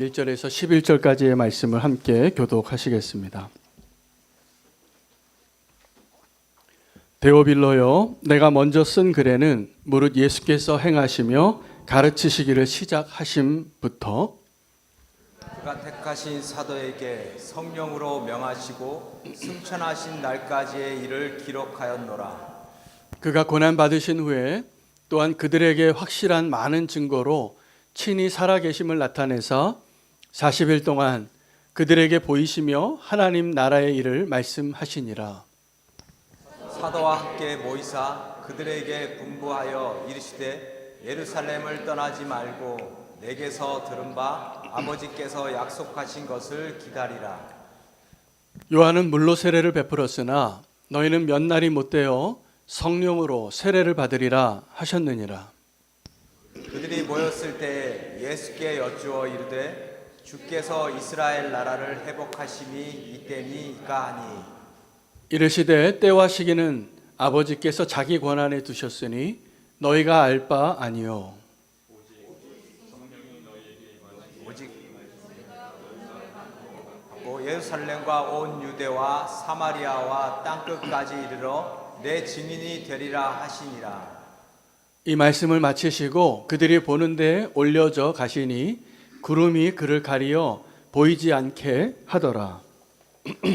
1절에서 11절까지의 말씀을 함께 교독하시겠습니다. 데오빌로여, 내가 먼저 쓴 글에는 무릇 예수께서 행하시며 가르치시기를 시작하심부터 그가 택하신 사도에게 성령으로 명하시고 승천하신 날까지의 일을 기록하였노라. 그가 고난받으신 후에 또한 그들에게 확실한 많은 증거로 친히 살아계심을 나타내사 40일 동안 그들에게 보이시며 하나님 나라의 일을 말씀하시니라. 사도와 함께 모이사 그들에게 분부하여 이르시되 예루살렘을 떠나지 말고 내게서 들은 바 아버지께서 약속하신 것을 기다리라. 요한은 물로 세례를 베풀었으나 너희는 몇 날이 못되어 성령으로 세례를 받으리라 하셨느니라. 그들이 모였을 때 예수께 여쭈어 이르되 주께서 이스라엘 나라를 회복하심이 이때니이까 하니 이르시되 때와 시기는 아버지께서 자기 권한에 두셨으니 너희가 알 바 아니요 오직 예루살렘과 온 유대와 사마리아와 땅끝까지 이르러 내 증인이 되리라 하시니라. 이 말씀을 마치시고 그들이 보는 데에 올려져 가시니 구름이 그를 가리어 보이지 않게 하더라.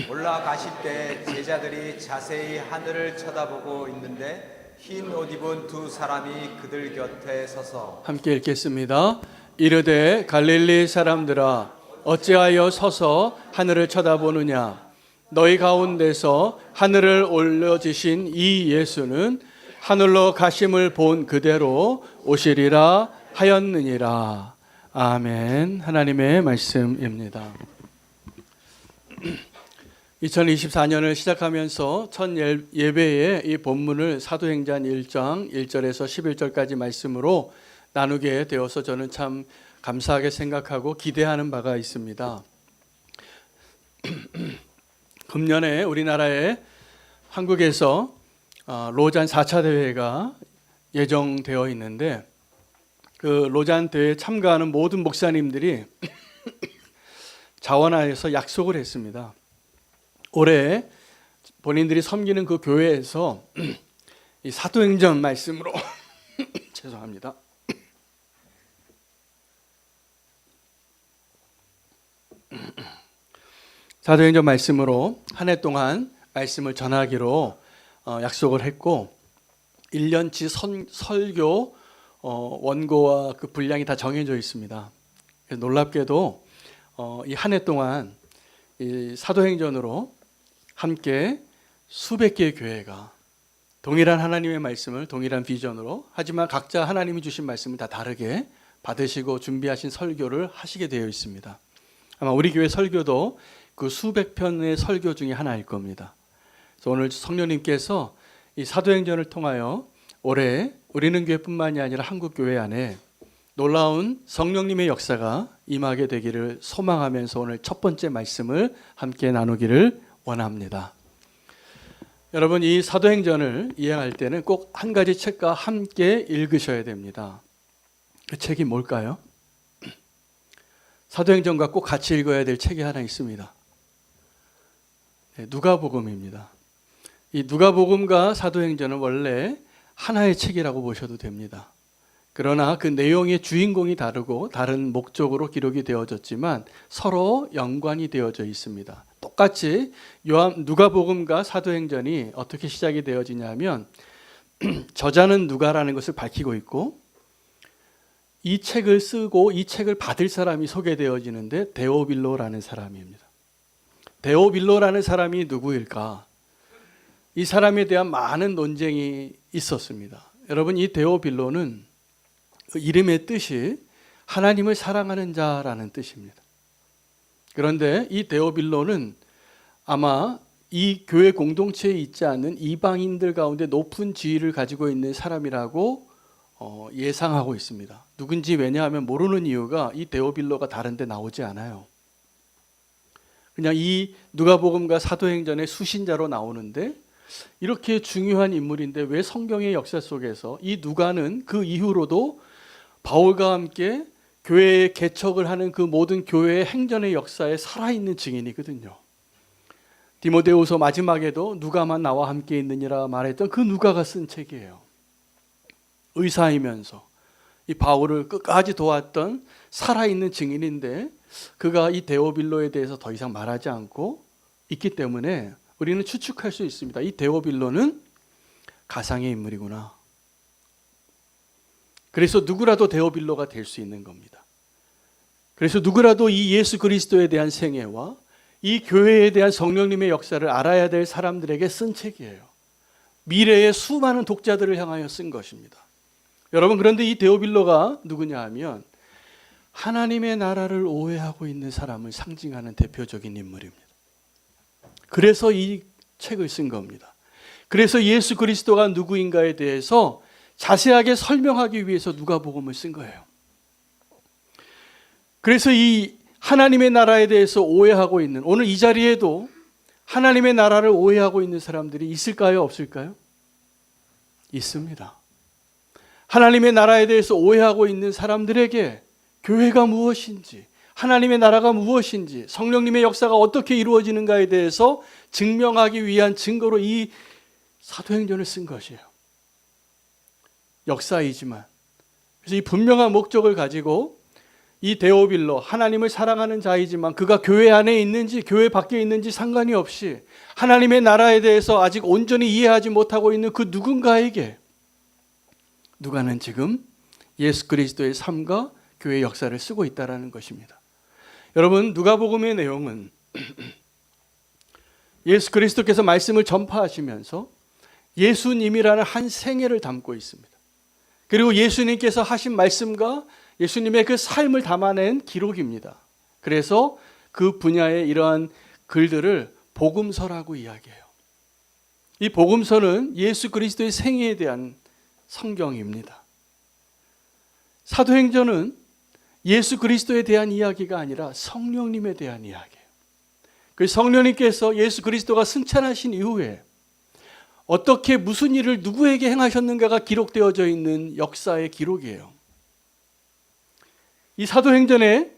올라가실 때 제자들이 자세히 하늘을 쳐다보고 있는데 흰 옷 입은 두 사람이 그들 곁에 서서 함께 읽겠습니다. 이르되 갈릴리 사람들아 어찌하여 서서 하늘을 쳐다보느냐 너희 가운데서 하늘을 올려지신 이 예수는 하늘로 가심을 본 그대로 오시리라 하였느니라. 아멘. 하나님의 말씀입니다. 2024년을 시작하면서 첫 예배에 이 본문을 사도행전 1장 1절에서 11절까지 말씀으로 나누게 되어서 저는 참 감사하게 생각하고 기대하는 바가 있습니다. 금년에 우리나라에 한국에서 로잔 4차 대회가 예정되어 있는데 그 로잔 대회에 참가하는 모든 목사님들이 자원하여서 약속을 했습니다. 올해 본인들이 섬기는 그 교회에서 이 사도행전 말씀으로 죄송합니다. 사도행전 말씀으로 한 해 동안 말씀을 전하기로 약속을 했고 1년치 설교 원고와 그 분량이 다 정해져 있습니다. 놀랍게도 이 한 해 동안 이 사도행전으로 함께 수백 개의 교회가 동일한 하나님의 말씀을 동일한 비전으로 하지만 각자 하나님이 주신 말씀을 다 다르게 받으시고 준비하신 설교를 하시게 되어 있습니다. 아마 우리 교회 설교도 그 수백 편의 설교 중에 하나일 겁니다. 그래서 오늘 성령님께서 이 사도행전을 통하여 올해 우리는 교회뿐만이 아니라 한국 교회 안에 놀라운 성령님의 역사가 임하게 되기를 소망하면서 오늘 첫 번째 말씀을 함께 나누기를 원합니다. 여러분, 이 사도행전을 이해할 때는 꼭 한 가지 책과 함께 읽으셔야 됩니다. 그 책이 뭘까요? 사도행전과 꼭 같이 읽어야 될 책이 하나 있습니다. 누가복음입니다. 이 누가복음과 사도행전은 원래 하나의 책이라고 보셔도 됩니다. 그러나 그 내용의 주인공이 다르고 다른 목적으로 기록이 되어졌지만 서로 연관이 되어져 있습니다. 똑같이 누가복음과 사도행전이 어떻게 시작이 되어지냐면 저자는 누가라는 것을 밝히고 있고 이 책을 쓰고 이 책을 받을 사람이 소개되어지는데 데오빌로라는 사람입니다. 데오빌로라는 사람이 누구일까? 이 사람에 대한 많은 논쟁이 있었습니다. 여러분, 이 데오빌로는 그 이름의 뜻이 하나님을 사랑하는 자라는 뜻입니다. 그런데 이 데오빌로는 아마 이 교회 공동체에 있지 않는 이방인들 가운데 높은 지위를 가지고 있는 사람이라고 예상하고 있습니다. 누군지 왜냐하면 모르는 이유가 이 데오빌로가 다른 데 나오지 않아요. 그냥 이 누가복음과 사도행전의 수신자로 나오는데 이렇게 중요한 인물인데 왜 성경의 역사 속에서 이 누가는 그 이후로도 바울과 함께 교회의 개척을 하는 그 모든 교회의 행전의 역사에 살아있는 증인이거든요. 디모데후서 마지막에도 누가만 나와 함께 있느니라 말했던 그 누가가 쓴 책이에요. 의사이면서 이 바울을 끝까지 도왔던 살아있는 증인인데 그가 이 데오빌로에 대해서 더 이상 말하지 않고 있기 때문에 우리는 추측할 수 있습니다. 이 데오빌로는 가상의 인물이구나. 그래서 누구라도 데오빌로가 될 수 있는 겁니다. 그래서 누구라도 이 예수 그리스도에 대한 생애와 이 교회에 대한 성령님의 역사를 알아야 될 사람들에게 쓴 책이에요. 미래의 수많은 독자들을 향하여 쓴 것입니다. 여러분, 그런데 이 데오빌로가 누구냐 하면 하나님의 나라를 오해하고 있는 사람을 상징하는 대표적인 인물입니다. 그래서 이 책을 쓴 겁니다. 그래서 예수 그리스도가 누구인가에 대해서 자세하게 설명하기 위해서 누가복음을 쓴 거예요. 그래서 이 하나님의 나라에 대해서 오해하고 있는, 오늘 이 자리에도 하나님의 나라를 오해하고 있는 사람들이 있을까요? 없을까요? 있습니다. 하나님의 나라에 대해서 오해하고 있는 사람들에게 교회가 무엇인지, 하나님의 나라가 무엇인지, 성령님의 역사가 어떻게 이루어지는가에 대해서 증명하기 위한 증거로 이 사도행전을 쓴 것이에요. 역사이지만. 그래서 이 분명한 목적을 가지고 이 데오빌로, 하나님을 사랑하는 자이지만 그가 교회 안에 있는지 교회 밖에 있는지 상관이 없이 하나님의 나라에 대해서 아직 온전히 이해하지 못하고 있는 그 누군가에게 누가는 지금 예수 그리스도의 삶과 교회의 역사를 쓰고 있다는 것입니다. 여러분, 누가복음의 내용은 예수 그리스도께서 말씀을 전파하시면서 예수님이라는 한 생애를 담고 있습니다. 그리고 예수님께서 하신 말씀과 예수님의 그 삶을 담아낸 기록입니다. 그래서 그 분야의 이러한 글들을 복음서라고 이야기해요. 이 복음서는 예수 그리스도의 생애에 대한 성경입니다. 사도행전은 예수 그리스도에 대한 이야기가 아니라 성령님에 대한 이야기예요. 그 성령님께서 예수 그리스도가 승천하신 이후에 어떻게 무슨 일을 누구에게 행하셨는가가 기록되어져 있는 역사의 기록이에요. 이 사도행전에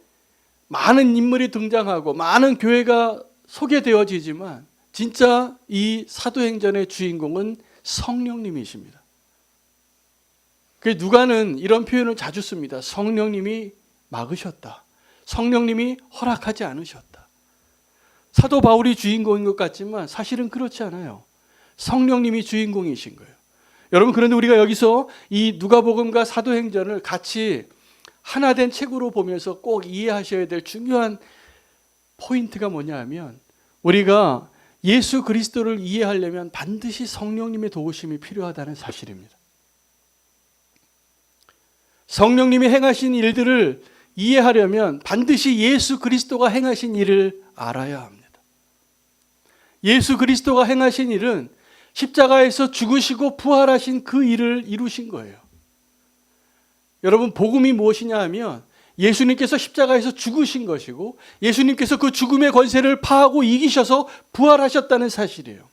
많은 인물이 등장하고 많은 교회가 소개되어지지만 진짜 이 사도행전의 주인공은 성령님이십니다. 누가는 이런 표현을 자주 씁니다. 성령님이 막으셨다. 성령님이 허락하지 않으셨다. 사도 바울이 주인공인 것 같지만 사실은 그렇지 않아요. 성령님이 주인공이신 거예요. 여러분, 그런데 우리가 여기서 이 누가복음과 사도행전을 같이 하나 된 책으로 보면서 꼭 이해하셔야 될 중요한 포인트가 뭐냐 하면 우리가 예수 그리스도를 이해하려면 반드시 성령님의 도우심이 필요하다는 사실입니다. 성령님이 행하신 일들을 이해하려면 반드시 예수 그리스도가 행하신 일을 알아야 합니다. 예수 그리스도가 행하신 일은 십자가에서 죽으시고 부활하신 그 일을 이루신 거예요. 여러분, 복음이 무엇이냐 하면 예수님께서 십자가에서 죽으신 것이고 예수님께서 그 죽음의 권세를 파하고 이기셔서 부활하셨다는 사실이에요.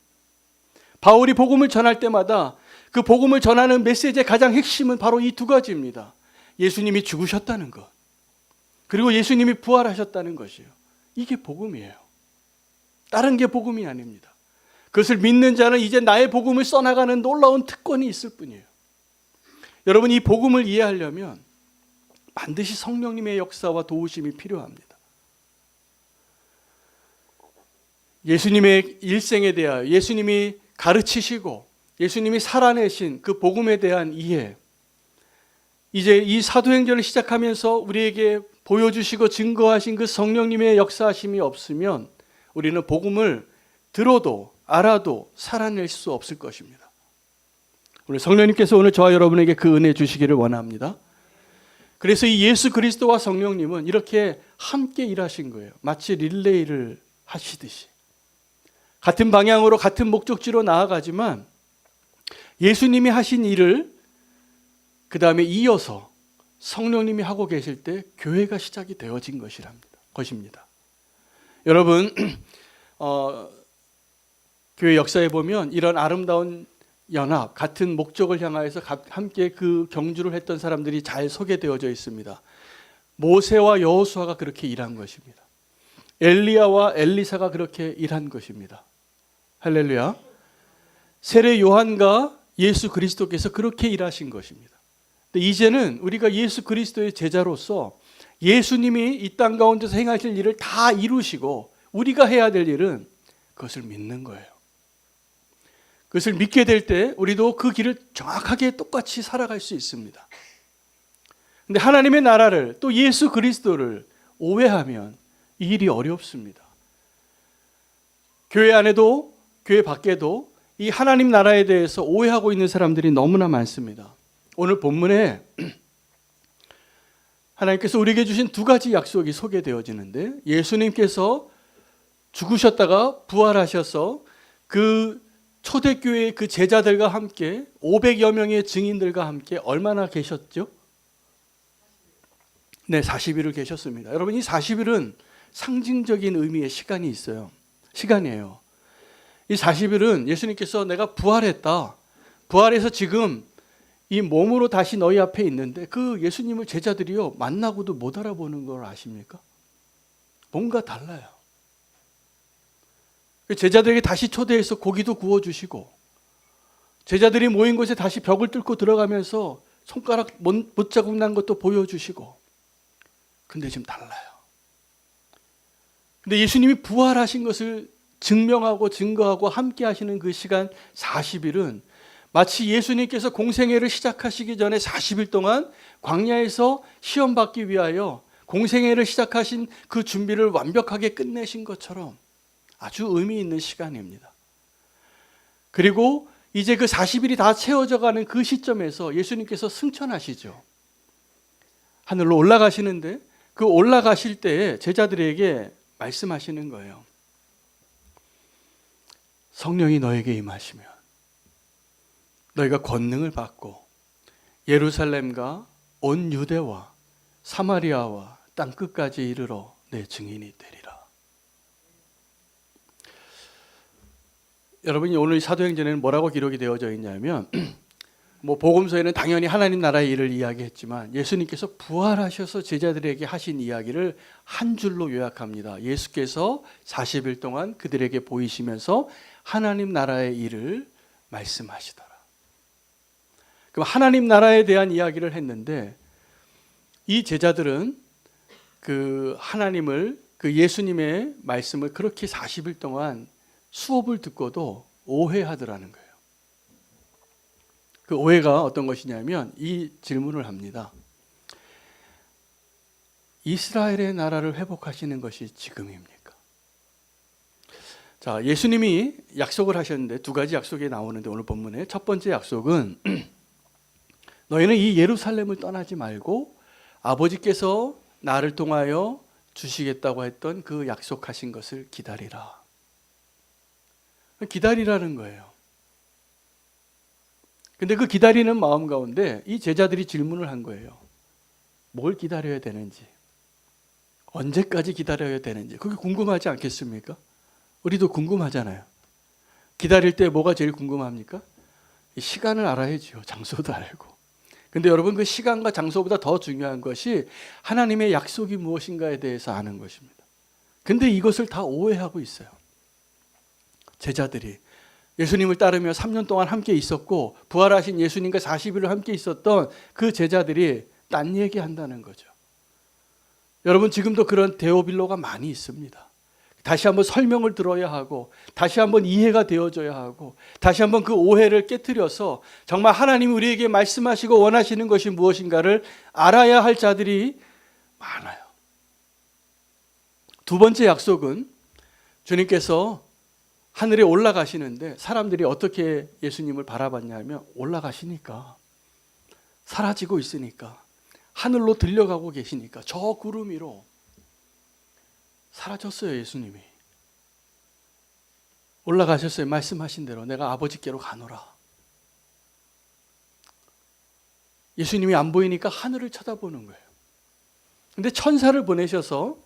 바울이 복음을 전할 때마다 그 복음을 전하는 메시지의 가장 핵심은 바로 이 두 가지입니다. 예수님이 죽으셨다는 것, 그리고 예수님이 부활하셨다는 것이에요. 이게 복음이에요. 다른 게 복음이 아닙니다. 그것을 믿는 자는 이제 나의 복음을 써나가는 놀라운 특권이 있을 뿐이에요. 여러분, 이 복음을 이해하려면 반드시 성령님의 역사와 도우심이 필요합니다. 예수님의 일생에 대하여 예수님이 가르치시고 예수님이 살아내신 그 복음에 대한 이해, 이제 이 사도행전을 시작하면서 우리에게 보여주시고 증거하신 그 성령님의 역사하심이 없으면 우리는 복음을 들어도 알아도 살아낼 수 없을 것입니다. 오늘 성령님께서 오늘 저와 여러분에게 그 은혜 주시기를 원합니다. 그래서 이 예수 그리스도와 성령님은 이렇게 함께 일하신 거예요. 마치 릴레이를 하시듯이. 같은 방향으로 같은 목적지로 나아가지만 예수님이 하신 일을 그 다음에 이어서 성령님이 하고 계실 때 교회가 시작이 되어진 것입니다. 여러분, 교회 역사에 보면 이런 아름다운 연합, 같은 목적을 향하여서 함께 그 경주를 했던 사람들이 잘 소개되어져 있습니다. 모세와 여호수아가 그렇게 일한 것입니다. 엘리야와 엘리사가 그렇게 일한 것입니다. 할렐루야. 세례 요한과 예수 그리스도께서 그렇게 일하신 것입니다. 근데 이제는 우리가 예수 그리스도의 제자로서 예수님이 이 땅 가운데서 행하실 일을 다 이루시고 우리가 해야 될 일은 그것을 믿는 거예요. 그것을 믿게 될 때 우리도 그 길을 정확하게 똑같이 살아갈 수 있습니다. 근데 하나님의 나라를 또 예수 그리스도를 오해하면 이 일이 어렵습니다. 교회 안에도 교회 밖에도 이 하나님 나라에 대해서 오해하고 있는 사람들이 너무나 많습니다. 오늘 본문에 하나님께서 우리에게 주신 두 가지 약속이 소개되어지는데 예수님께서 죽으셨다가 부활하셔서 그 초대교회의 그 제자들과 함께 500여 명의 증인들과 함께 얼마나 계셨죠? 네, 40일을 계셨습니다. 여러분 이 40일은 상징적인 의미의 시간이 있어요. 시간이에요. 이 40일은 예수님께서 내가 부활했다. 부활해서 지금 이 몸으로 다시 너희 앞에 있는데 그 예수님을 제자들이요 만나고도 못 알아보는 걸 아십니까? 뭔가 달라요. 제자들에게 다시 초대해서 고기도 구워주시고 제자들이 모인 곳에 다시 벽을 뚫고 들어가면서 손가락 못자국 난 것도 보여주시고 근데 지금 달라요. 근데 예수님이 부활하신 것을 증명하고 증거하고 함께 하시는 그 시간 40일은 마치 예수님께서 공생애를 시작하시기 전에 40일 동안 광야에서 시험받기 위하여 공생애를 시작하신 그 준비를 완벽하게 끝내신 것처럼 아주 의미 있는 시간입니다. 그리고 이제 그 40일이 다 채워져 가는 그 시점에서 예수님께서 승천하시죠. 하늘로 올라가시는데 그 올라가실 때에 제자들에게 말씀하시는 거예요. 성령이 너에게 임하시면 너희가 권능을 받고 예루살렘과 온 유대와 사마리아와 땅끝까지 이르러 내 증인이 되리라. 여러분이 오늘 사도행전에는 뭐라고 기록이 되어져 있냐면 복음서에는 당연히 하나님 나라의 일을 이야기했지만 예수님께서 부활하셔서 제자들에게 하신 이야기를 한 줄로 요약합니다. 예수께서 40일 동안 그들에게 보이시면서 하나님 나라의 일을 말씀하시더라. 그럼 하나님 나라에 대한 이야기를 했는데 이 제자들은 그 하나님을 그 예수님의 말씀을 그렇게 40일 동안 수업을 듣고도 오해하더라는 거예요. 그 오해가 어떤 것이냐면 이 질문을 합니다. 이스라엘의 나라를 회복하시는 것이 지금입니까? 자, 예수님이 약속을 하셨는데 두 가지 약속이 나오는데 오늘 본문에 첫 번째 약속은 너희는 이 예루살렘을 떠나지 말고 아버지께서 나를 통하여 주시겠다고 했던 그 약속하신 것을 기다리라. 기다리라는 거예요. 근데 그 기다리는 마음 가운데 이 제자들이 질문을 한 거예요. 뭘 기다려야 되는지, 언제까지 기다려야 되는지, 그게 궁금하지 않겠습니까? 우리도 궁금하잖아요. 기다릴 때 뭐가 제일 궁금합니까? 시간을 알아야죠. 장소도 알고. 근데 여러분 그 시간과 장소보다 더 중요한 것이 하나님의 약속이 무엇인가에 대해서 아는 것입니다. 근데 이것을 다 오해하고 있어요. 제자들이 예수님을 따르며 3년 동안 함께 있었고 부활하신 예수님과 40일을 함께 있었던 그 제자들이 딴 얘기한다는 거죠. 여러분 지금도 그런 데오빌로가 많이 있습니다. 다시 한번 설명을 들어야 하고 다시 한번 이해가 되어져야 하고 다시 한번 그 오해를 깨트려서 정말 하나님이 우리에게 말씀하시고 원하시는 것이 무엇인가를 알아야 할 자들이 많아요. 두 번째 약속은 주님께서 하늘에 올라가시는데 사람들이 어떻게 예수님을 바라봤냐면 올라가시니까 사라지고 있으니까 하늘로 들려가고 계시니까 저 구름 위로 사라졌어요. 예수님이 올라가셨어요. 말씀하신 대로 내가 아버지께로 가노라. 예수님이 안 보이니까 하늘을 쳐다보는 거예요. 근데 천사를 보내셔서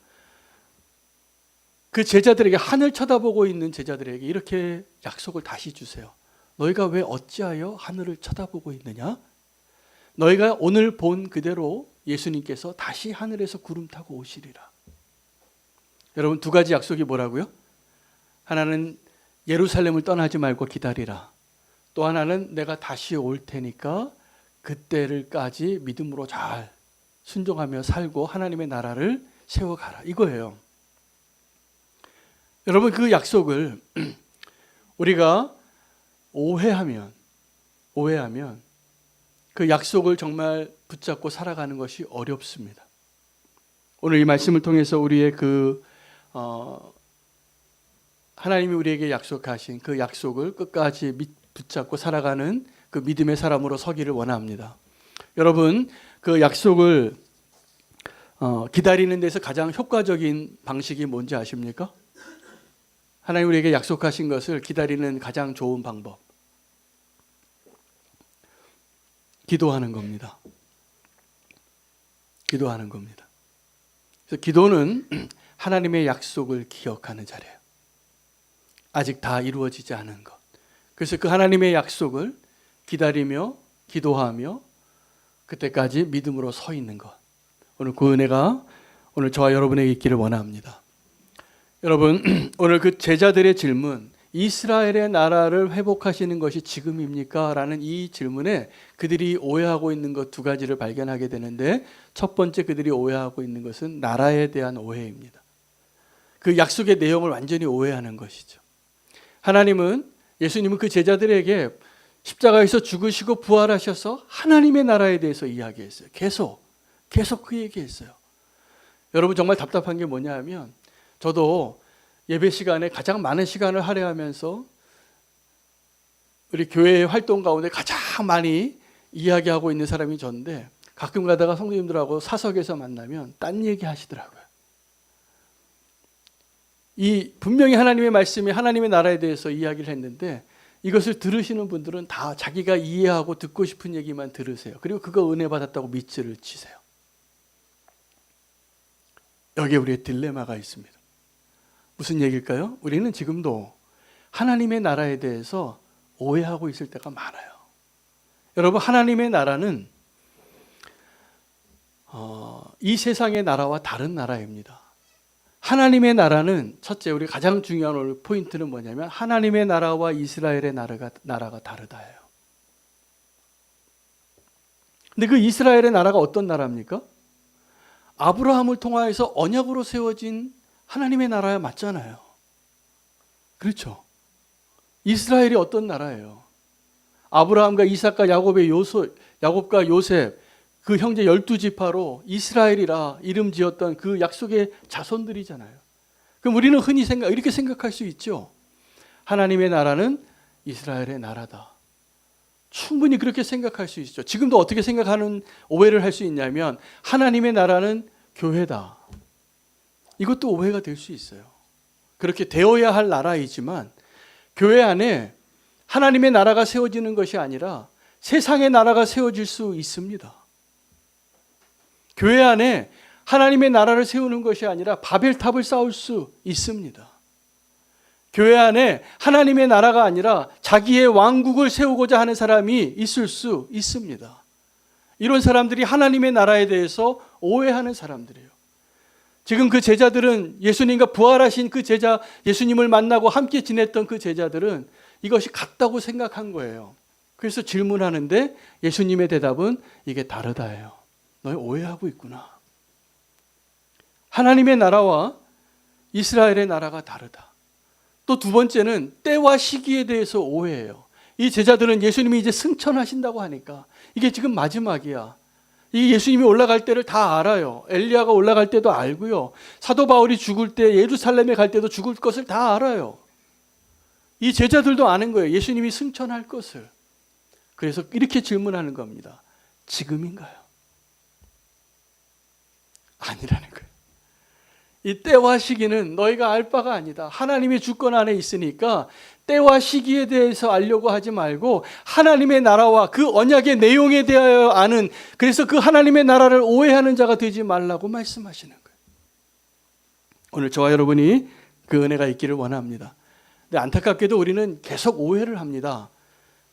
그 제자들에게 하늘 쳐다보고 있는 제자들에게 이렇게 약속을 다시 주세요. 너희가 왜 어찌하여 하늘을 쳐다보고 있느냐? 너희가 오늘 본 그대로 예수님께서 다시 하늘에서 구름 타고 오시리라. 여러분, 두 가지 약속이 뭐라고요? 하나는 예루살렘을 떠나지 말고 기다리라. 또 하나는 내가 다시 올 테니까 그때를까지 믿음으로 잘 순종하며 살고 하나님의 나라를 세워가라. 이거예요. 여러분, 그 약속을 우리가 오해하면 그 약속을 정말 붙잡고 살아가는 것이 어렵습니다. 오늘 이 말씀을 통해서 우리의 하나님이 우리에게 약속하신 그 약속을 끝까지 붙잡고 살아가는 그 믿음의 사람으로 서기를 원합니다. 여러분, 그 약속을 기다리는 데서 가장 효과적인 방식이 뭔지 아십니까? 하나님 우리에게 약속하신 것을 기다리는 가장 좋은 방법, 기도하는 겁니다. 기도하는 겁니다. 그래서 기도는 하나님의 약속을 기억하는 자리예요. 아직 다 이루어지지 않은 것. 그래서 그 하나님의 약속을 기다리며 기도하며 그때까지 믿음으로 서 있는 것. 오늘 그 은혜가 오늘 저와 여러분에게 있기를 원합니다. 여러분, 오늘 그 제자들의 질문, 이스라엘의 나라를 회복하시는 것이 지금입니까? 라는 이 질문에 그들이 오해하고 있는 것 두 가지를 발견하게 되는데, 첫 번째 그들이 오해하고 있는 것은 나라에 대한 오해입니다. 그 약속의 내용을 완전히 오해하는 것이죠. 예수님은 그 제자들에게 십자가에서 죽으시고 부활하셔서 하나님의 나라에 대해서 이야기했어요. 계속 그 얘기했어요. 여러분, 정말 답답한 게 뭐냐 하면, 저도 예배 시간에 가장 많은 시간을 할애하면서 우리 교회의 활동 가운데 가장 많이 이야기하고 있는 사람이 저인데, 가끔 가다가 성도님들하고 사석에서 만나면 딴 얘기 하시더라고요. 분명히 하나님의 말씀이 하나님의 나라에 대해서 이야기를 했는데, 이것을 들으시는 분들은 다 자기가 이해하고 듣고 싶은 얘기만 들으세요. 그리고 그거 은혜 받았다고 밑줄을 치세요. 여기에 우리의 딜레마가 있습니다. 무슨 얘기일까요? 우리는 지금도 하나님의 나라에 대해서 오해하고 있을 때가 많아요. 여러분, 하나님의 나라는 이 세상의 나라와 다른 나라입니다. 하나님의 나라는 첫째, 우리 가장 중요한 오늘 포인트는 뭐냐면, 하나님의 나라와 이스라엘의 나라가 다르다예요. 근데 그 이스라엘의 나라가 어떤 나라입니까? 아브라함을 통하여서 언약으로 세워진 하나님의 나라야 맞잖아요. 그렇죠? 이스라엘이 어떤 나라예요? 아브라함과 이삭과 야곱과 요셉, 그 형제 12지파로 이스라엘이라 이름 지었던 그 약속의 자손들이잖아요. 그럼 우리는 흔히 이렇게 생각할 수 있죠. 하나님의 나라는 이스라엘의 나라다. 충분히 그렇게 생각할 수 있죠. 지금도 어떻게 생각하는 오해를 할 수 있냐면, 하나님의 나라는 교회다. 이것도 오해가 될 수 있어요. 그렇게 되어야 할 나라이지만, 교회 안에 하나님의 나라가 세워지는 것이 아니라 세상의 나라가 세워질 수 있습니다. 교회 안에 하나님의 나라를 세우는 것이 아니라 바벨탑을 쌓을 수 있습니다. 교회 안에 하나님의 나라가 아니라 자기의 왕국을 세우고자 하는 사람이 있을 수 있습니다. 이런 사람들이 하나님의 나라에 대해서 오해하는 사람들이에요. 지금 그 제자들은, 예수님과 부활하신 그 제자, 예수님을 만나고 함께 지냈던 그 제자들은 이것이 같다고 생각한 거예요. 그래서 질문하는데 예수님의 대답은 이게 다르다예요. 너희 오해하고 있구나. 하나님의 나라와 이스라엘의 나라가 다르다. 또 두 번째는 때와 시기에 대해서 오해해요. 이 제자들은 예수님이 이제 승천하신다고 하니까 이게 지금 마지막이야. 이 예수님이 올라갈 때를 다 알아요. 엘리야가 올라갈 때도 알고요. 사도 바울이 죽을 때, 예루살렘에 갈 때도 죽을 것을 다 알아요. 이 제자들도 아는 거예요. 예수님이 승천할 것을. 그래서 이렇게 질문하는 겁니다. 지금인가요? 아니라는 거예요. 이 때와 시기는 너희가 알 바가 아니다. 하나님의 주권 안에 있으니까 때와 시기에 대해서 알려고 하지 말고 하나님의 나라와 그 언약의 내용에 대하여 아는, 그래서 그 하나님의 나라를 오해하는 자가 되지 말라고 말씀하시는 거예요. 오늘 저와 여러분이 그 은혜가 있기를 원합니다. 근데 안타깝게도 우리는 계속 오해를 합니다.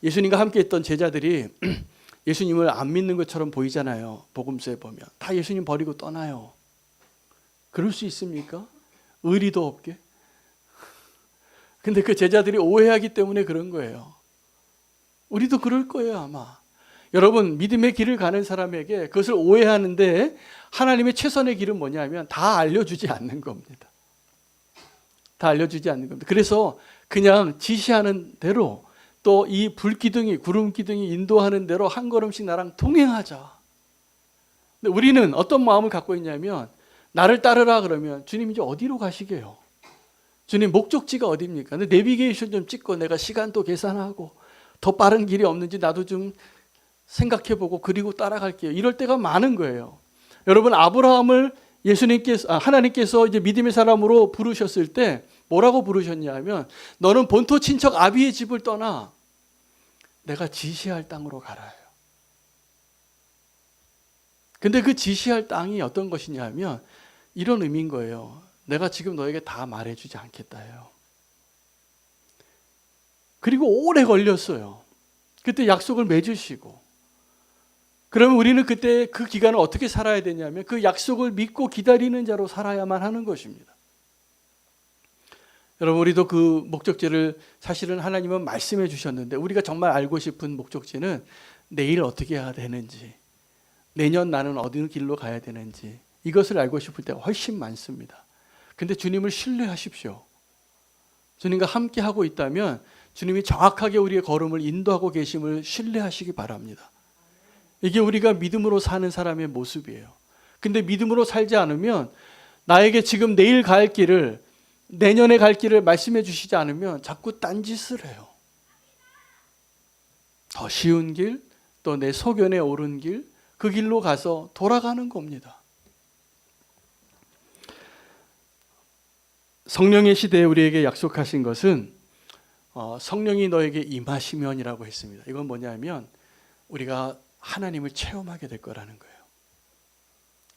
예수님과 함께 있던 제자들이 예수님을 안 믿는 것처럼 보이잖아요. 복음서에 보면 다 예수님 버리고 떠나요. 그럴 수 있습니까? 의리도 없게. 근데 그 제자들이 오해하기 때문에 그런 거예요. 우리도 그럴 거예요, 아마. 여러분, 믿음의 길을 가는 사람에게 그것을 오해하는데 하나님의 최선의 길은 뭐냐면 다 알려주지 않는 겁니다. 다 알려주지 않는 겁니다. 그래서 그냥 지시하는 대로 또 이 불기둥이, 구름기둥이 인도하는 대로 한 걸음씩 나랑 동행하자. 근데 우리는 어떤 마음을 갖고 있냐면 나를 따르라 그러면 주님 이제 어디로 가시게요? 주님 목적지가 어디입니까? 근데 내비게이션 좀 찍고 내가 시간도 계산하고 더 빠른 길이 없는지 나도 좀 생각해보고 그리고 따라갈게요. 이럴 때가 많은 거예요. 여러분, 아브라함을 하나님께서 이제 믿음의 사람으로 부르셨을 때 뭐라고 부르셨냐 하면 너는 본토 친척 아비의 집을 떠나 내가 지시할 땅으로 가라요. 근데 그 지시할 땅이 어떤 것이냐 하면 이런 의미인 거예요. 내가 지금 너에게 다 말해주지 않겠다요. 그리고 오래 걸렸어요. 그때 약속을 맺으시고. 그러면 우리는 그때 그 기간을 어떻게 살아야 되냐면 그 약속을 믿고 기다리는 자로 살아야만 하는 것입니다. 여러분, 우리도 그 목적지를 사실은 하나님은 말씀해 주셨는데 우리가 정말 알고 싶은 목적지는 내일 어떻게 해야 되는지, 내년 나는 어느 길로 가야 되는지 이것을 알고 싶을 때가 훨씬 많습니다. 근데 주님을 신뢰하십시오. 주님과 함께 하고 있다면 주님이 정확하게 우리의 걸음을 인도하고 계심을 신뢰하시기 바랍니다. 이게 우리가 믿음으로 사는 사람의 모습이에요. 근데 믿음으로 살지 않으면 나에게 지금 내일 갈 길을, 내년에 갈 길을 말씀해 주시지 않으면 자꾸 딴짓을 해요. 더 쉬운 길, 또 내 소견에 옳은 길, 그 길로 가서 돌아가는 겁니다. 성령의 시대에 우리에게 약속하신 것은 성령이 너에게 임하시면이라고 했습니다. 이건 뭐냐면 우리가 하나님을 체험하게 될 거라는 거예요.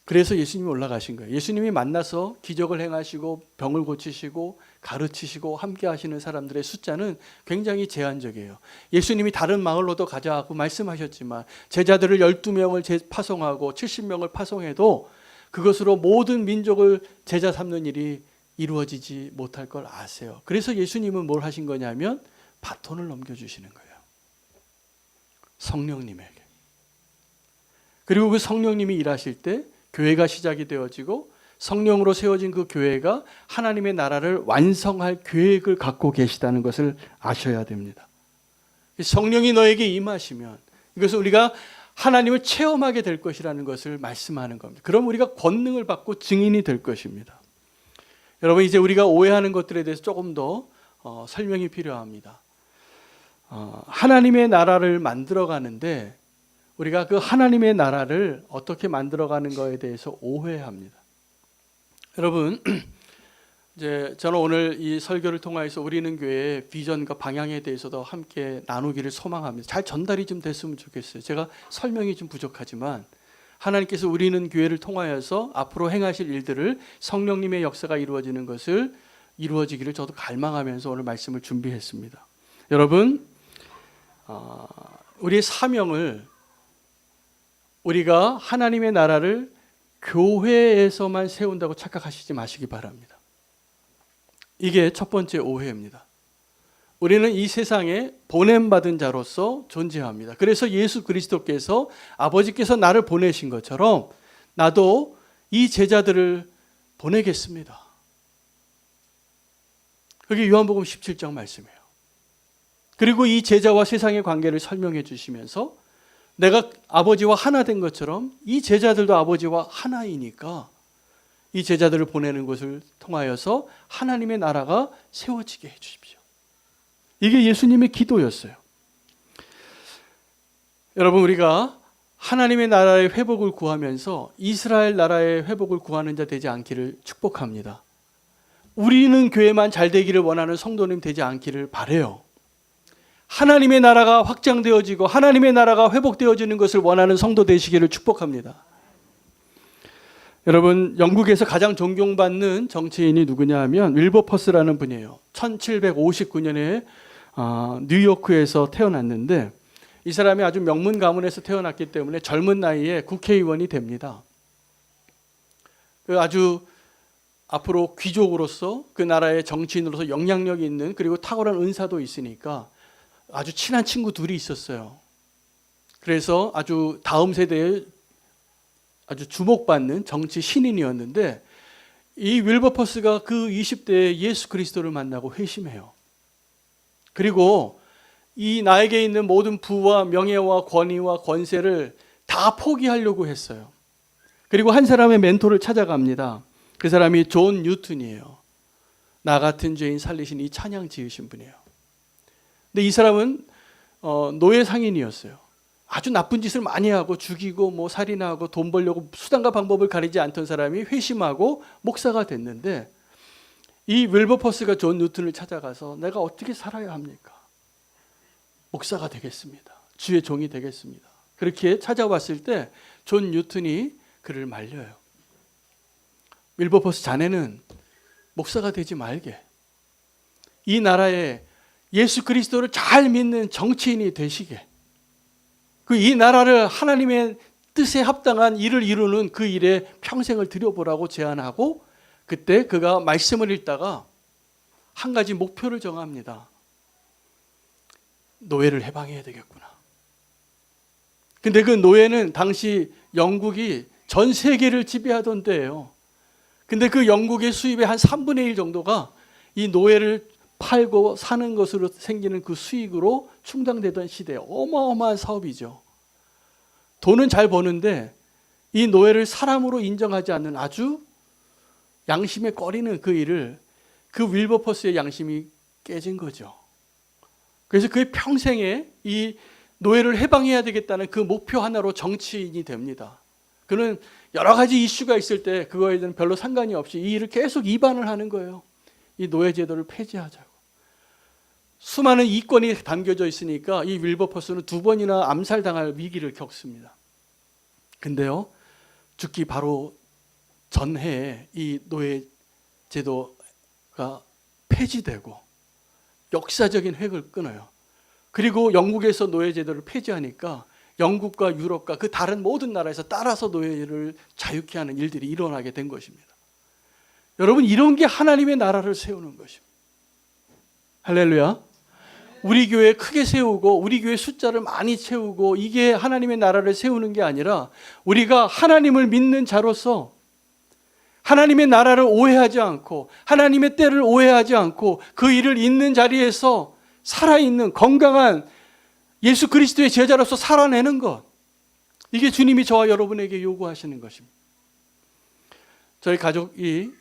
그래서 예수님이 올라가신 거예요. 예수님이 만나서 기적을 행하시고 병을 고치시고 가르치시고 함께 하시는 사람들의 숫자는 굉장히 제한적이에요. 예수님이 다른 마을로도 가자고 말씀하셨지만 제자들을 12명을 파송하고 70명을 파송해도 그것으로 모든 민족을 제자 삼는 일이 이루어지지 못할 걸 아세요. 그래서 예수님은 뭘 하신 거냐면 바톤을 넘겨주시는 거예요. 성령님에게. 그리고 그 성령님이 일하실 때 교회가 시작이 되어지고 성령으로 세워진 그 교회가 하나님의 나라를 완성할 계획을 갖고 계시다는 것을 아셔야 됩니다. 성령이 너에게 임하시면 이것은 우리가 하나님을 체험하게 될 것이라는 것을 말씀하는 겁니다. 그럼 우리가 권능을 받고 증인이 될 것입니다. 여러분, 이제 우리가 오해하는 것들에 대해서 조금 더 설명이 필요합니다. 하나님의 나라를 만들어 가는데 우리가 그 하나님의 나라를 어떻게 만들어가는 것에 대해서 오해합니다. 여러분, 이제 저는 오늘 이 설교를 통해서 우리는 교회의 비전과 방향에 대해서도 함께 나누기를 소망합니다. 잘 전달이 좀 됐으면 좋겠어요. 제가 설명이 좀 부족하지만 하나님께서 우리는 교회를 통하여서 앞으로 행하실 일들을 성령님의 역사가 이루어지는 것을 이루어지기를 저도 갈망하면서 오늘 말씀을 준비했습니다. 여러분, 우리의 사명을 우리가 하나님의 나라를 교회에서만 세운다고 착각하시지 마시기 바랍니다. 이게 첫 번째 오해입니다. 우리는 이 세상에 보냄받은 자로서 존재합니다. 그래서 예수 그리스도께서 아버지께서 나를 보내신 것처럼 나도 이 제자들을 보내겠습니다. 그게 요한복음 17장 말씀이에요. 그리고 이 제자와 세상의 관계를 설명해 주시면서 내가 아버지와 하나 된 것처럼 이 제자들도 아버지와 하나이니까 이 제자들을 보내는 것을 통하여서 하나님의 나라가 세워지게 해 주십시오. 이게 예수님의 기도였어요. 여러분, 우리가 하나님의 나라의 회복을 구하면서 이스라엘 나라의 회복을 구하는 자 되지 않기를 축복합니다. 우리는 교회만 잘 되기를 원하는 성도님 되지 않기를 바라요. 하나님의 나라가 확장되어지고 하나님의 나라가 회복되어지는 것을 원하는 성도 되시기를 축복합니다. 여러분, 영국에서 가장 존경받는 정치인이 누구냐 하면 윌버퍼스라는 분이에요. 1759년에 뉴요크에서 태어났는데 이 사람이 아주 명문 가문에서 태어났기 때문에 젊은 나이에 국회의원이 됩니다. 아주 앞으로 귀족으로서 그 나라의 정치인으로서 영향력이 있는, 그리고 탁월한 은사도 있으니까 아주 친한 친구 둘이 있었어요. 그래서 아주 다음 세대에 아주 주목받는 정치 신인이었는데, 이 윌버퍼스가 그 20대에 예수 그리스도를 만나고 회심해요. 그리고 이 나에게 있는 모든 부와 명예와 권위와 권세를 다 포기하려고 했어요. 그리고 한 사람의 멘토를 찾아갑니다. 그 사람이 존 뉴턴이에요. 나 같은 죄인 살리신 이 찬양 지으신 분이에요. 근데 이 사람은 노예 상인이었어요. 아주 나쁜 짓을 많이 하고 죽이고 뭐 살인하고 돈 벌려고 수단과 방법을 가리지 않던 사람이 회심하고 목사가 됐는데, 이 윌버퍼스가 존 뉴턴을 찾아가서 내가 어떻게 살아야 합니까? 목사가 되겠습니다. 주의 종이 되겠습니다. 그렇게 찾아왔을 때 존 뉴턴이 그를 말려요. 윌버퍼스, 자네는 목사가 되지 말게. 이 나라에 예수 그리스도를 잘 믿는 정치인이 되시게. 이 나라를 하나님의 뜻에 합당한 일을 이루는 그 일에 평생을 들여보라고 제안하고, 그때 그가 말씀을 읽다가 한 가지 목표를 정합니다. 노예를 해방해야 되겠구나. 근데 그 노예는 당시 영국이 전 세계를 지배하던 때예요. 근데 그 영국의 수입의 한 3분의 1 정도가 이 노예를 팔고 사는 것으로 생기는 그 수익으로 충당되던 시대에 어마어마한 사업이죠. 돈은 잘 버는데 이 노예를 사람으로 인정하지 않는 아주 양심에 꺼리는 그 일을, 그 윌버퍼스의 양심이 깨진 거죠. 그래서 그의 평생에 이 노예를 해방해야 되겠다는 그 목표 하나로 정치인이 됩니다. 그는 여러 가지 이슈가 있을 때 그거에 대한 별로 상관이 없이 이 일을 계속 위반을 하는 거예요. 이 노예 제도를 폐지하자고. 수많은 이권이 담겨져 있으니까 이 윌버퍼스는 2번이나 암살당할 위기를 겪습니다. 근데요, 죽기 바로 전해에 이 노예 제도가 폐지되고 역사적인 획을 끊어요. 그리고 영국에서 노예 제도를 폐지하니까 영국과 유럽과 그 다른 모든 나라에서 따라서 노예를 자유케 하는 일들이 일어나게 된 것입니다. 여러분, 이런 게 하나님의 나라를 세우는 것입니다. 할렐루야. 우리 교회 크게 세우고 우리 교회 숫자를 많이 채우고 이게 하나님의 나라를 세우는 게 아니라, 우리가 하나님을 믿는 자로서 하나님의 나라를 오해하지 않고 하나님의 때를 오해하지 않고 그 일을 있는 자리에서 살아있는 건강한 예수 그리스도의 제자로서 살아내는 것, 이게 주님이 저와 여러분에게 요구하시는 것입니다. 저희 가족이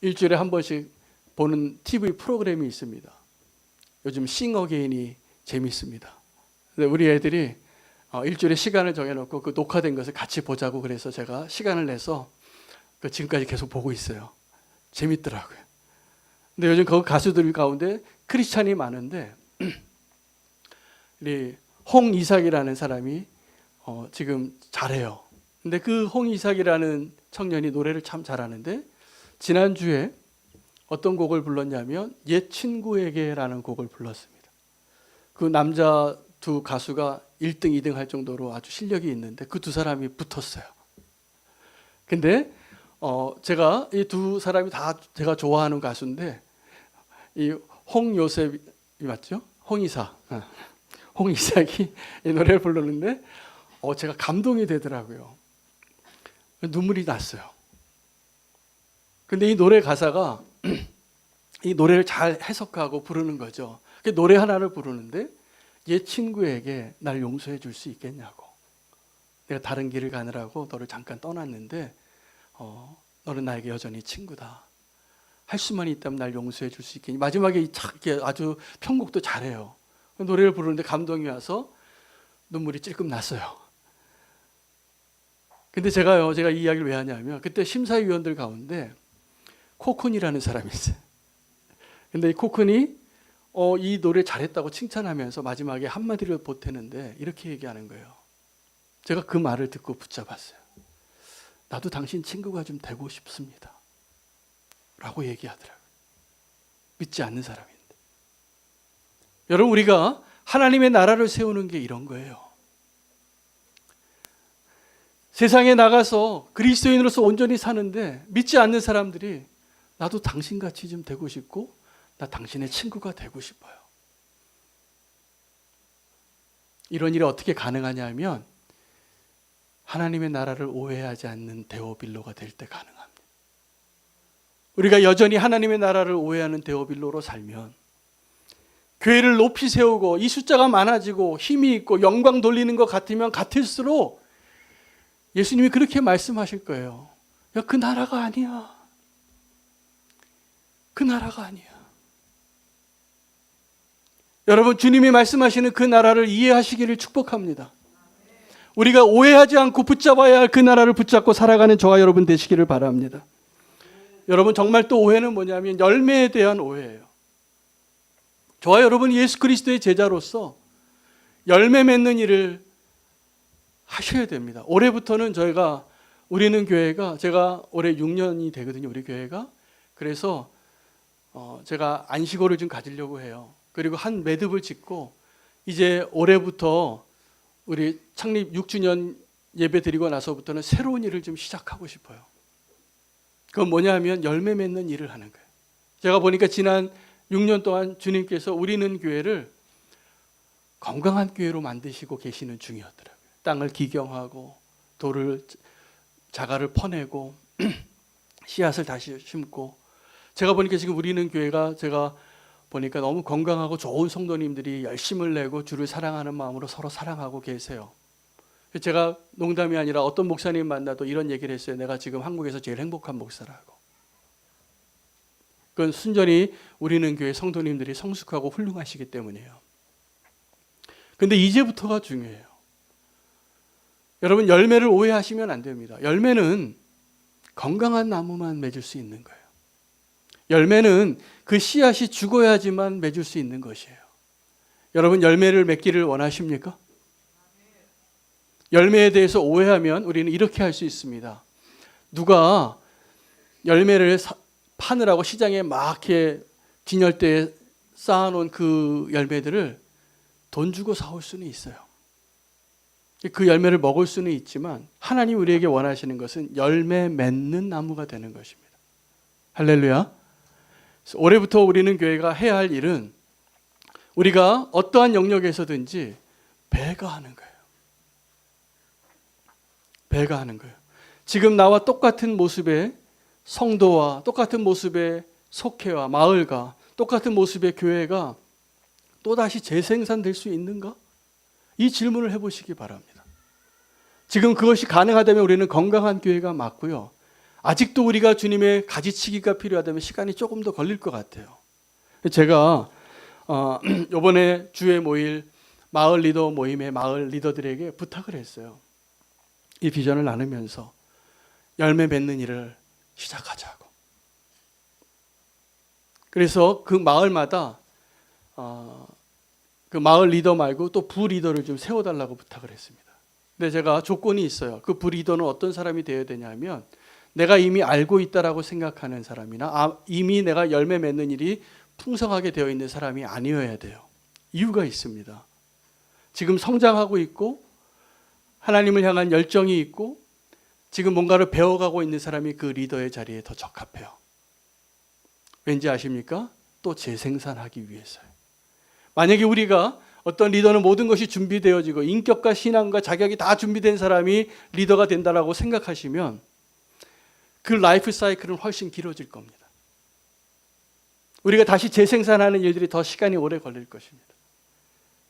일주일에 한 번씩 보는 TV 프로그램이 있습니다. 요즘 싱어게인이 재밌습니다. 근데 우리 애들이 일주일에 시간을 정해놓고 그 녹화된 것을 같이 보자고 그래서 제가 시간을 내서 지금까지 계속 보고 있어요. 재밌더라고요. 근데 요즘 그 가수들 가운데 크리스찬이 많은데 우리 홍이삭이라는 사람이 지금 잘해요. 근데 그 홍이삭이라는 청년이 노래를 참 잘하는데, 지난주에 어떤 곡을 불렀냐면 옛 친구에게라는 곡을 불렀습니다. 그 남자 2 가수가 1등, 2등 할 정도로 아주 실력이 있는데 그 2 사람이 붙었어요. 근데 제가 이 2 사람이 다 제가 좋아하는 가수인데, 이 홍요셉이 맞죠? 홍이삭이 이 노래를 부르는데 제가 감동이 되더라고요. 눈물이 났어요. 근데 이 노래 가사가 이 노래를 잘 해석하고 부르는 거죠. 노래 하나를 부르는데, 옛 친구에게 날 용서해 줄 수 있겠냐고. 내가 다른 길을 가느라고 너를 잠깐 떠났는데 너는 나에게 여전히 친구다. 할 수만 있다면 날 용서해 줄 수 있겠니? 마지막에 아주 편곡도 잘해요. 노래를 부르는데 감동이 와서 눈물이 찔끔 났어요. 근데 제가 이 이야기를 왜 하냐면, 그때 심사위원들 가운데 코쿤이라는 사람이 있어요. 근데 이 코쿤이 이 노래 잘했다고 칭찬하면서 마지막에 한마디를 보태는데 이렇게 얘기하는 거예요. 제가 그 말을 듣고 붙잡았어요. 나도 당신 친구가 좀 되고 싶습니다 라고 얘기하더라고요. 믿지 않는 사람인데. 여러분, 우리가 하나님의 나라를 세우는 게 이런 거예요. 세상에 나가서 그리스도인으로서 온전히 사는데 믿지 않는 사람들이 나도 당신같이 좀 되고 싶고 나 당신의 친구가 되고 싶어요. 이런 일이 어떻게 가능하냐 하면 하나님의 나라를 오해하지 않는 데오빌로가 될 때 가능합니다. 우리가 여전히 하나님의 나라를 오해하는 데오빌로로 살면 교회를 높이 세우고 이 숫자가 많아지고 힘이 있고 영광 돌리는 것 같으면 같을수록 예수님이 그렇게 말씀하실 거예요. 야, 그 나라가 아니야. 그 나라가 아니야. 여러분, 주님이 말씀하시는 그 나라를 이해하시기를 축복합니다. 우리가 오해하지 않고 붙잡아야 할 그 나라를 붙잡고 살아가는 저와 여러분 되시기를 바랍니다. 여러분, 정말 또 오해는 뭐냐면 열매에 대한 오해예요. 저와 여러분 예수 그리스도의 제자로서 열매 맺는 일을 하셔야 됩니다. 올해부터는 우리는 교회가 제가 올해 6년이 되거든요. 우리 교회가. 그래서 제가 안식월을 좀 가지려고 해요. 그리고 한 매듭을 짓고 이제 올해부터 우리 창립 6주년 예배 드리고 나서부터는 새로운 일을 좀 시작하고 싶어요. 그건 뭐냐 하면 열매 맺는 일을 하는 거예요. 제가 보니까 지난 6년 동안 주님께서 우리는 교회를 건강한 교회로 만드시고 계시는 중이었더라고요. 땅을 기경하고 돌을 자갈을 퍼내고 씨앗을 다시 심고, 제가 보니까 지금 우리는 교회가 제가 보니까 너무 건강하고 좋은 성도님들이 열심을 내고 주를 사랑하는 마음으로 서로 사랑하고 계세요. 제가 농담이 아니라 어떤 목사님 만나도 이런 얘기를 했어요. 내가 지금 한국에서 제일 행복한 목사라고. 그건 순전히 우리는 교회 성도님들이 성숙하고 훌륭하시기 때문이에요. 근데 이제부터가 중요해요. 여러분, 열매를 오해하시면 안 됩니다. 열매는 건강한 나무만 맺을 수 있는 거예요. 열매는 그 씨앗이 죽어야지만 맺을 수 있는 것이에요. 여러분, 열매를 맺기를 원하십니까? 열매에 대해서 오해하면 우리는 이렇게 할 수 있습니다. 누가 열매를 파느라고 시장에 막 이렇게 진열대에 쌓아놓은 그 열매들을 돈 주고 사올 수는 있어요. 그 열매를 먹을 수는 있지만 하나님 우리에게 원하시는 것은 열매 맺는 나무가 되는 것입니다. 할렐루야. 올해부터 우리는 교회가 해야 할 일은 우리가 어떠한 영역에서든지 배가하는 거예요. 배가하는 거예요. 지금 나와 똑같은 모습의 성도와 똑같은 모습의 속회와 마을과 똑같은 모습의 교회가 또다시 재생산될 수 있는가? 이 질문을 해보시기 바랍니다. 지금 그것이 가능하다면 우리는 건강한 교회가 맞고요. 아직도 우리가 주님의 가지치기가 필요하다면 시간이 조금 더 걸릴 것 같아요. 제가 이번에 주에 모일 마을 리더 모임의 마을 리더들에게 부탁을 했어요. 이 비전을 나누면서 열매 맺는 일을 시작하자고. 그래서 그 마을마다 그 마을 리더 말고 또 부 리더를 좀 세워달라고 부탁을 했습니다. 근데 제가 조건이 있어요. 그 부 리더는 어떤 사람이 되어야 되냐면 내가 이미 알고 있다라고 생각하는 사람이나 이미 내가 열매 맺는 일이 풍성하게 되어 있는 사람이 아니어야 돼요. 이유가 있습니다. 지금 성장하고 있고 하나님을 향한 열정이 있고 지금 뭔가를 배워가고 있는 사람이 그 리더의 자리에 더 적합해요. 왠지 아십니까? 또 재생산하기 위해서요. 만약에 우리가 어떤 리더는 모든 것이 준비되어지고 인격과 신앙과 자격이 다 준비된 사람이 리더가 된다라고 생각하시면 그 라이프 사이클은 훨씬 길어질 겁니다. 우리가 다시 재생산하는 일들이 더 시간이 오래 걸릴 것입니다.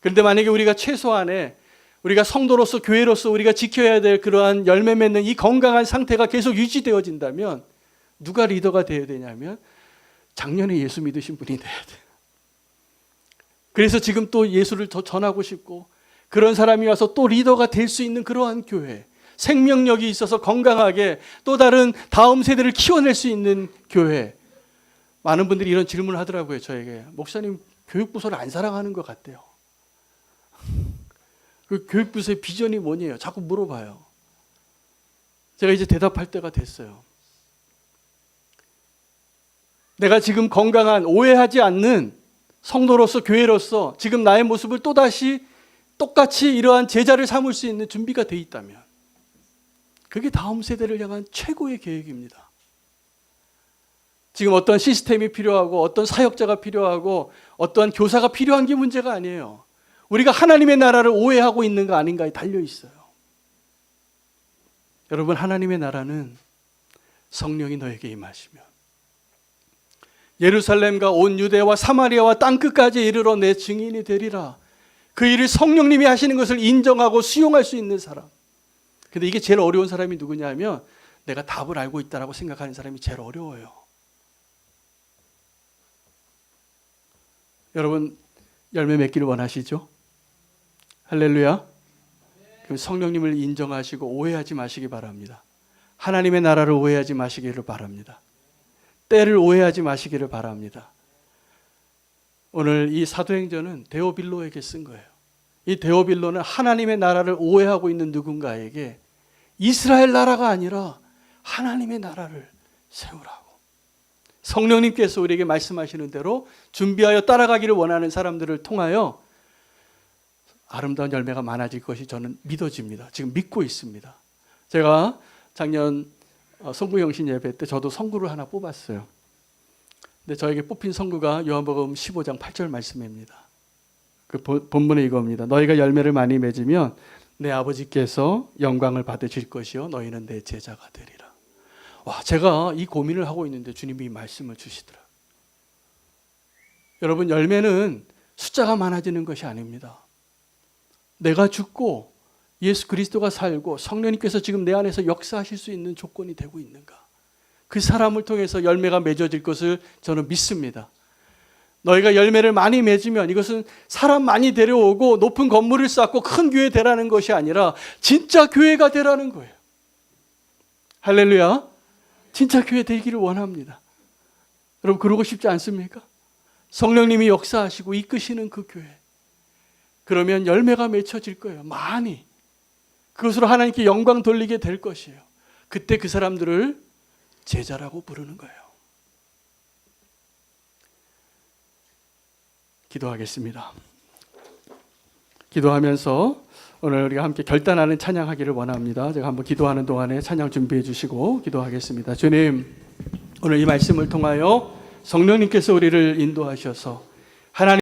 그런데 만약에 우리가 최소한의 우리가 성도로서 교회로서 우리가 지켜야 될 그러한 열매 맺는 이 건강한 상태가 계속 유지되어진다면 누가 리더가 되어야 되냐면 작년에 예수 믿으신 분이 돼야 돼요. 그래서 지금 또 예수를 더 전하고 싶고 그런 사람이 와서 또 리더가 될 수 있는 그러한 교회, 생명력이 있어서 건강하게 또 다른 다음 세대를 키워낼 수 있는 교회. 많은 분들이 이런 질문을 하더라고요. 저에게. 목사님, 교육부서를 안 사랑하는 것 같대요. 그 교육부서의 비전이 뭐냐요? 자꾸 물어봐요. 제가 이제 대답할 때가 됐어요. 내가 지금 건강한 오해하지 않는 성도로서 교회로서 지금 나의 모습을 또다시 똑같이 이러한 제자를 삼을 수 있는 준비가 돼 있다면 그게 다음 세대를 향한 최고의 계획입니다. 지금 어떤 시스템이 필요하고 어떤 사역자가 필요하고 어떠한 교사가 필요한 게 문제가 아니에요. 우리가 하나님의 나라를 오해하고 있는가 아닌가에 달려 있어요. 여러분, 하나님의 나라는 성령이 너에게 임하시면 예루살렘과 온 유대와 사마리아와 땅끝까지 이르러 내 증인이 되리라. 그 일을 성령님이 하시는 것을 인정하고 수용할 수 있는 사람. 근데 이게 제일 어려운 사람이 누구냐 하면 내가 답을 알고 있다라고 생각하는 사람이 제일 어려워요. 여러분, 열매 맺기를 원하시죠? 할렐루야. 그럼 성령님을 인정하시고 오해하지 마시기 바랍니다. 하나님의 나라를 오해하지 마시기를 바랍니다. 때를 오해하지 마시기를 바랍니다. 오늘 이 사도행전은 데오빌로에게 쓴 거예요. 이 데오빌로는 하나님의 나라를 오해하고 있는 누군가에게 이스라엘 나라가 아니라 하나님의 나라를 세우라고. 성령님께서 우리에게 말씀하시는 대로 준비하여 따라가기를 원하는 사람들을 통하여 아름다운 열매가 많아질 것이 저는 믿어집니다. 지금 믿고 있습니다. 제가 작년 성구영신 예배 때 저도 성구를 하나 뽑았어요. 근데 저에게 뽑힌 성구가 요한복음 15장 8절 말씀입니다. 그 본문은 이겁니다. 너희가 열매를 많이 맺으면 내 아버지께서 영광을 받으실 것이요 너희는 내 제자가 되리라. 와, 제가 이 고민을 하고 있는데 주님이 이 말씀을 주시더라. 여러분, 열매는 숫자가 많아지는 것이 아닙니다. 내가 죽고 예수 그리스도가 살고 성령님께서 지금 내 안에서 역사하실 수 있는 조건이 되고 있는가? 그 사람을 통해서 열매가 맺어질 것을 저는 믿습니다. 너희가 열매를 많이 맺으면 이것은 사람 많이 데려오고 높은 건물을 쌓고 큰 교회 되라는 것이 아니라 진짜 교회가 되라는 거예요. 할렐루야. 진짜 교회 되기를 원합니다. 여러분, 그러고 싶지 않습니까? 성령님이 역사하시고 이끄시는 그 교회. 그러면 열매가 맺혀질 거예요. 많이. 그것으로 하나님께 영광 돌리게 될 것이에요. 그때 그 사람들을 제자라고 부르는 거예요. 기도하겠습니다. 기도하면서 오늘 우리가 함께 결단하는 찬양하기를 원합니다. 제가 한번 기도하는 동안에 찬양 준비해 주시고 기도하겠습니다. 주님, 오늘 이 말씀을 통하여 성령님께서 우리를 인도하셔서